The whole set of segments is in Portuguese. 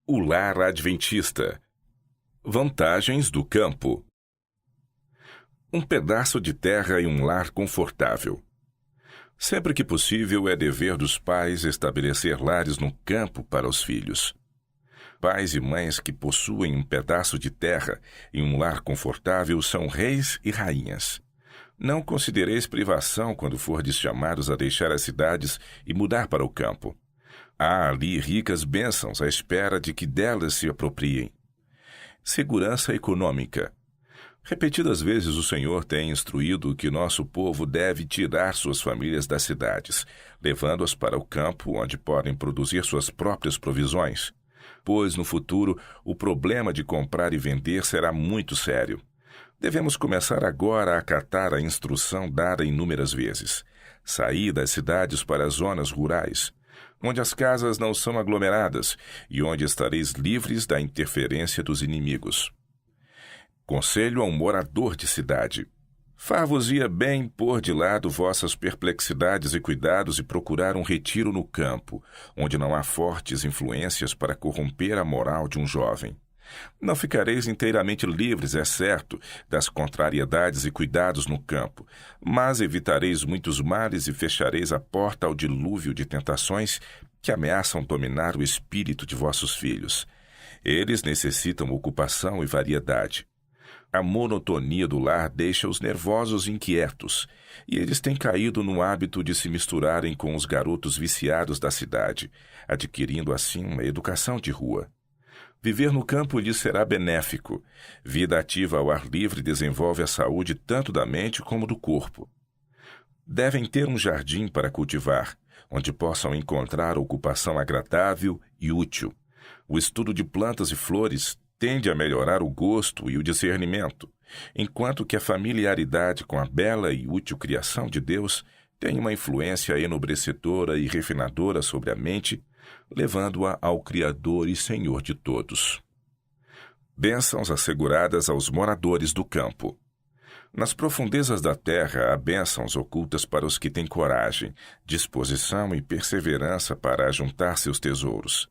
O lar adventista. Vantagens do campo. Um pedaço de terra e um lar confortável. Sempre que possível, é dever dos pais estabelecer lares no campo para os filhos. Pais e mães que possuem um pedaço de terra e um lar confortável são reis e rainhas. Não considereis privação quando fordes chamados a deixar as cidades e mudar para o campo. Há ali ricas bênçãos à espera de que delas se apropriem. Segurança econômica. Repetidas vezes o Senhor tem instruído que nosso povo deve tirar suas famílias das cidades, levando-as para o campo onde podem produzir suas próprias provisões, pois no futuro o problema de comprar e vender será muito sério. Devemos começar agora a acatar a instrução dada inúmeras vezes. Sair das cidades para as zonas rurais, onde as casas não são aglomeradas e onde estareis livres da interferência dos inimigos. Conselho a um morador de cidade. Far-vos-ia bem pôr de lado vossas perplexidades e cuidados e procurar um retiro no campo, onde não há fortes influências para corromper a moral de um jovem. Não ficareis inteiramente livres, é certo, das contrariedades e cuidados no campo, mas evitareis muitos males e fechareis a porta ao dilúvio de tentações que ameaçam dominar o espírito de vossos filhos. Eles necessitam ocupação e variedade. A monotonia do lar deixa-os nervosos e inquietos, e eles têm caído no hábito de se misturarem com os garotos viciados da cidade, adquirindo assim uma educação de rua. Viver no campo lhes será benéfico. Vida ativa ao ar livre desenvolve a saúde tanto da mente como do corpo. Devem ter um jardim para cultivar, onde possam encontrar ocupação agradável e útil. O estudo de plantas e flores tende a melhorar o gosto e o discernimento, enquanto que a familiaridade com a bela e útil criação de Deus tem uma influência enobrecedora e refinadora sobre a mente, levando-a ao Criador e Senhor de todos. Bênçãos asseguradas aos moradores do campo. Nas profundezas da terra há bênçãos ocultas para os que têm coragem, disposição e perseverança para ajuntar seus tesouros.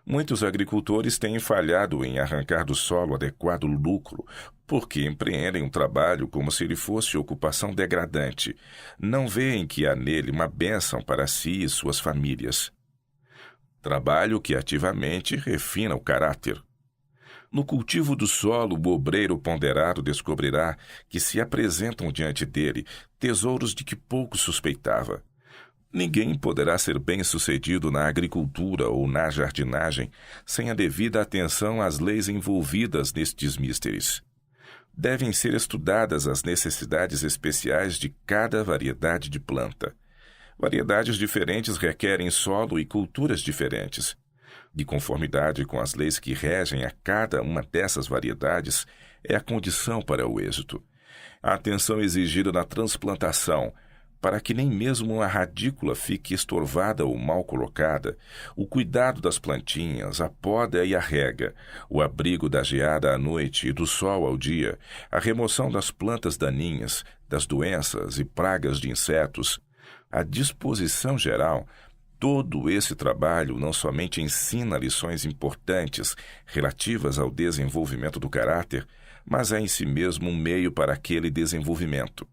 Muitos agricultores têm falhado em arrancar do solo adequado lucro, porque empreendem um trabalho como se ele fosse ocupação degradante. Não veem que há nele uma bênção para si e suas famílias. Trabalho que ativamente refina o caráter. No cultivo do solo, o obreiro ponderado descobrirá que se apresentam diante dele tesouros de que pouco suspeitava. Ninguém poderá ser bem-sucedido na agricultura ou na jardinagem sem a devida atenção às leis envolvidas nestes misteres. Devem ser estudadas as necessidades especiais de cada variedade de planta. Variedades diferentes requerem solo e culturas diferentes. De conformidade com as leis que regem a cada uma dessas variedades é a condição para o êxito. A atenção exigida na transplantação, para que nem mesmo a radícula fique estorvada ou mal colocada, o cuidado das plantinhas, a poda e a rega, o abrigo da geada à noite e do sol ao dia, a remoção das plantas daninhas, das doenças e pragas de insetos, a disposição geral, todo esse trabalho não somente ensina lições importantes relativas ao desenvolvimento do caráter, mas é em si mesmo um meio para aquele desenvolvimento.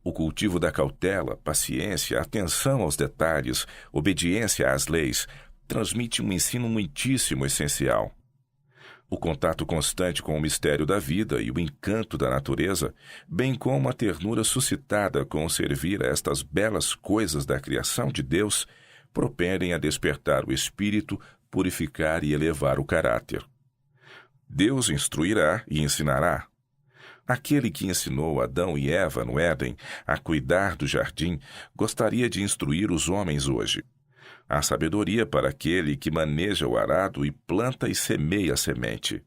O cultivo da cautela, paciência, atenção aos detalhes, obediência às leis, transmite um ensino muitíssimo essencial. O contato constante com o mistério da vida e o encanto da natureza, bem como a ternura suscitada com o servir a estas belas coisas da criação de Deus, propendem a despertar o espírito, purificar e elevar o caráter. Deus instruirá e ensinará. Aquele que ensinou Adão e Eva no Éden a cuidar do jardim gostaria de instruir os homens hoje. Há sabedoria para aquele que maneja o arado e planta e semeia a semente.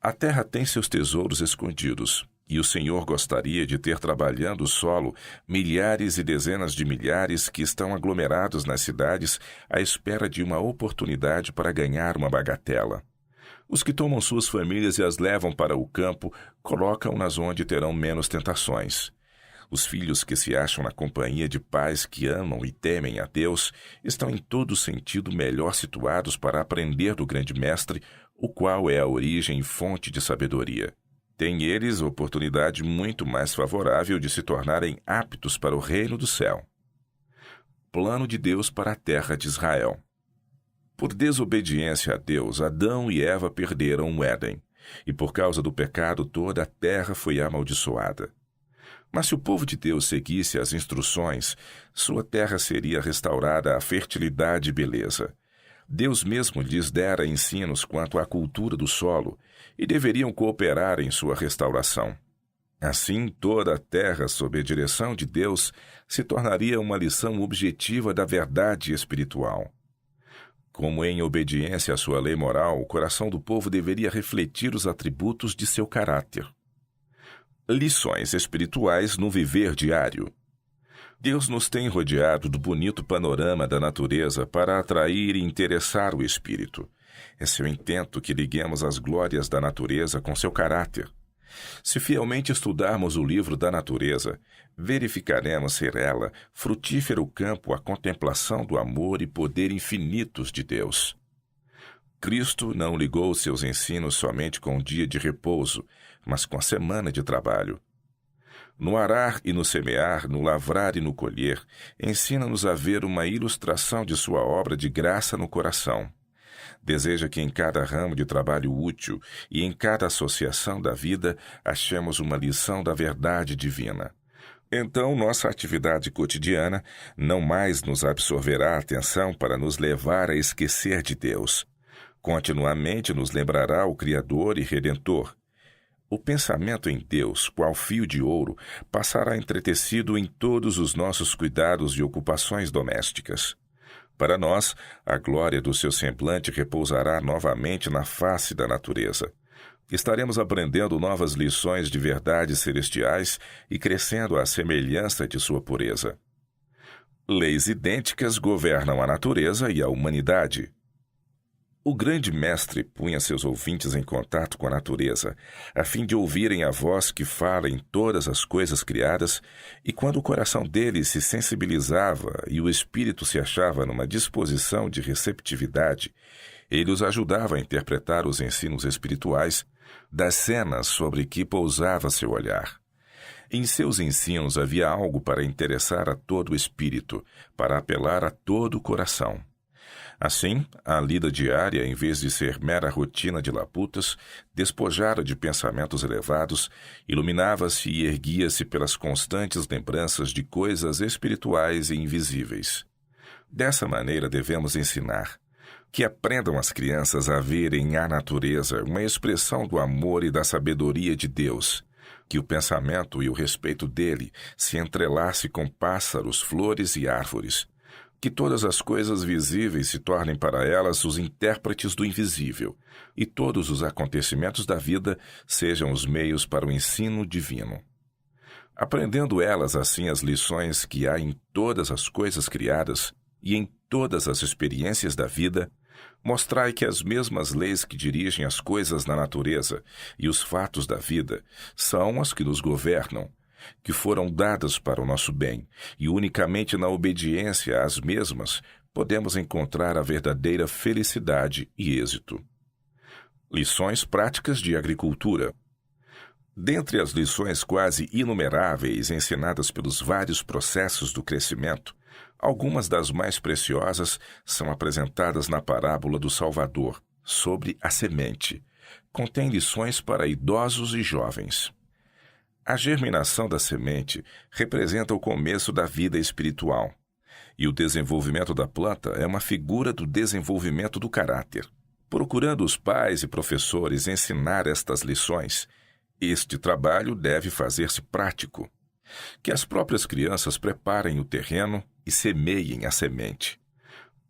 A terra tem seus tesouros escondidos, e o Senhor gostaria de ter trabalhando o solo milhares e dezenas de milhares que estão aglomerados nas cidades à espera de uma oportunidade para ganhar uma bagatela. Os que tomam suas famílias e as levam para o campo colocam-nas onde terão menos tentações. Os filhos que se acham na companhia de pais que amam e temem a Deus estão em todo sentido melhor situados para aprender do grande mestre, o qual é a origem e fonte de sabedoria. Têm eles oportunidade muito mais favorável de se tornarem aptos para o reino do céu. Plano de Deus para a terra de Israel. Por desobediência a Deus, Adão e Eva perderam o Éden, e por causa do pecado toda a terra foi amaldiçoada. Mas se o povo de Deus seguisse as instruções, sua terra seria restaurada à fertilidade e beleza. Deus mesmo lhes dera ensinos quanto à cultura do solo e deveriam cooperar em sua restauração. Assim, toda a terra, sob a direção de Deus, se tornaria uma lição objetiva da verdade espiritual. Como em obediência à sua lei moral, o coração do povo deveria refletir os atributos de seu caráter. Lições espirituais no viver diário. Deus nos tem rodeado do bonito panorama da natureza para atrair e interessar o espírito. É seu intento que liguemos as glórias da natureza com seu caráter. Se fielmente estudarmos o livro da natureza, verificaremos ser ela frutífero campo à contemplação do amor e poder infinitos de Deus. Cristo não ligou seus ensinos somente com o dia de repouso, mas com a semana de trabalho. No arar e no semear, no lavrar e no colher, ensina-nos a ver uma ilustração de sua obra de graça no coração. Deseja que em cada ramo de trabalho útil e em cada associação da vida achemos uma lição da verdade divina. Então, nossa atividade cotidiana não mais nos absorverá a atenção para nos levar a esquecer de Deus. Continuamente nos lembrará o Criador e Redentor. O pensamento em Deus, qual fio de ouro, passará entretecido em todos os nossos cuidados e ocupações domésticas. Para nós, a glória do seu semblante repousará novamente na face da natureza. Estaremos aprendendo novas lições de verdades celestiais e crescendo à semelhança de sua pureza. Leis idênticas governam a natureza e a humanidade. O grande mestre punha seus ouvintes em contato com a natureza, a fim de ouvirem a voz que fala em todas as coisas criadas, e quando o coração deles se sensibilizava e o espírito se achava numa disposição de receptividade, ele os ajudava a interpretar os ensinos espirituais das cenas sobre que pousava seu olhar. Em seus ensinos havia algo para interessar a todo o espírito, para apelar a todo o coração. Assim, a lida diária, em vez de ser mera rotina de labutas, despojada de pensamentos elevados, iluminava-se e erguia-se pelas constantes lembranças de coisas espirituais e invisíveis. Dessa maneira devemos ensinar que aprendam as crianças a verem a natureza uma expressão do amor e da sabedoria de Deus, que o pensamento e o respeito dele se entrelace com pássaros, flores e árvores, que todas as coisas visíveis se tornem para elas os intérpretes do invisível, e todos os acontecimentos da vida sejam os meios para o ensino divino. Aprendendo elas assim as lições que há em todas as coisas criadas e em todas as experiências da vida, mostrai que as mesmas leis que dirigem as coisas na natureza e os fatos da vida são as que nos governam, que foram dadas para o nosso bem, e unicamente na obediência às mesmas podemos encontrar a verdadeira felicidade e êxito. Lições práticas de agricultura. Dentre as lições quase inumeráveis ensinadas pelos vários processos do crescimento, algumas das mais preciosas são apresentadas na parábola do Salvador, sobre a semente. Contém lições para idosos e jovens. A germinação da semente representa o começo da vida espiritual, e o desenvolvimento da planta é uma figura do desenvolvimento do caráter. Procurando os pais e professores ensinar estas lições, este trabalho deve fazer-se prático. Que as próprias crianças preparem o terreno e semeiem a semente.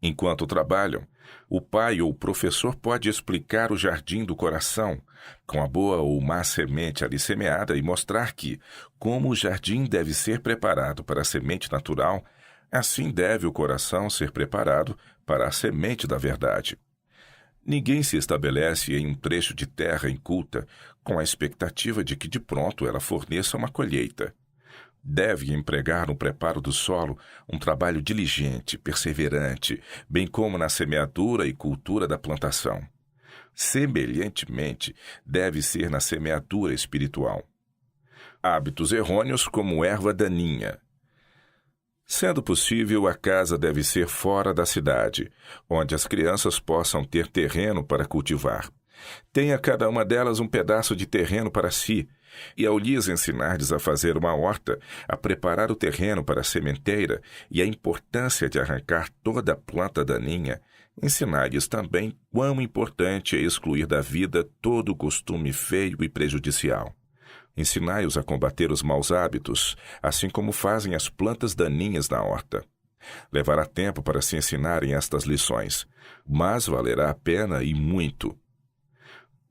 Enquanto trabalham, o pai ou o professor pode explicar o jardim do coração, com a boa ou má semente ali semeada, e mostrar que, como o jardim deve ser preparado para a semente natural, assim deve o coração ser preparado para a semente da verdade. Ninguém se estabelece em um trecho de terra inculta com a expectativa de que de pronto ela forneça uma colheita. Deve empregar no preparo do solo um trabalho diligente, perseverante, bem como na semeadura e cultura da plantação. Semelhantemente, deve ser na semeadura espiritual. Hábitos errôneos como erva daninha. Sendo possível, a casa deve ser fora da cidade, onde as crianças possam ter terreno para cultivar. Tenha cada uma delas um pedaço de terreno para si, e ao lhes ensinardes a fazer uma horta, a preparar o terreno para a sementeira e a importância de arrancar toda a planta daninha, ensinai-lhes também quão importante é excluir da vida todo o costume feio e prejudicial. Ensinai-os a combater os maus hábitos, assim como fazem as plantas daninhas na horta. Levará tempo para se ensinarem estas lições, mas valerá a pena e muito.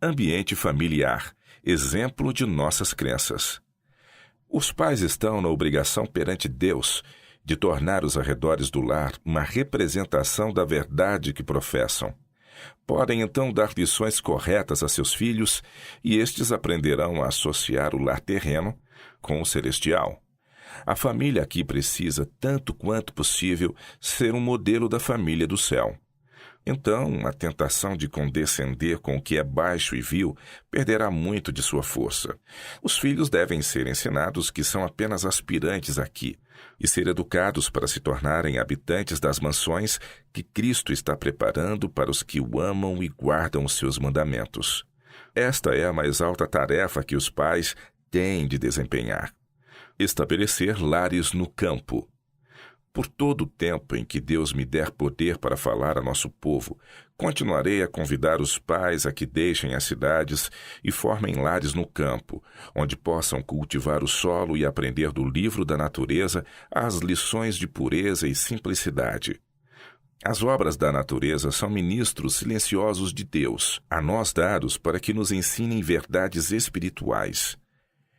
Ambiente familiar, exemplo de nossas crenças. Os pais estão na obrigação perante Deus de tornar os arredores do lar uma representação da verdade que professam. Podem então dar lições corretas a seus filhos e estes aprenderão a associar o lar terreno com o celestial. A família aqui precisa, tanto quanto possível, ser um modelo da família do céu. Então, a tentação de condescender com o que é baixo e vil perderá muito de sua força. Os filhos devem ser ensinados que são apenas aspirantes aqui e ser educados para se tornarem habitantes das mansões que Cristo está preparando para os que o amam e guardam os seus mandamentos. Esta é a mais alta tarefa que os pais têm de desempenhar: estabelecer lares no campo. Por todo o tempo em que Deus me der poder para falar a nosso povo, continuarei a convidar os pais a que deixem as cidades e formem lares no campo, onde possam cultivar o solo e aprender do livro da natureza as lições de pureza e simplicidade. As obras da natureza são ministros silenciosos de Deus, a nós dados para que nos ensinem verdades espirituais.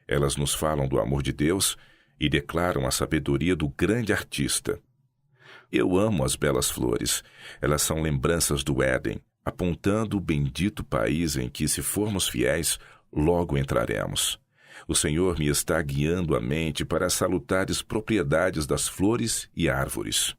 Elas nos falam do amor de Deus e declaram a sabedoria do grande artista. Eu amo as belas flores. Elas são lembranças do Éden, apontando o bendito país em que, se formos fiéis, logo entraremos. O Senhor me está guiando a mente para as salutares propriedades das flores e árvores.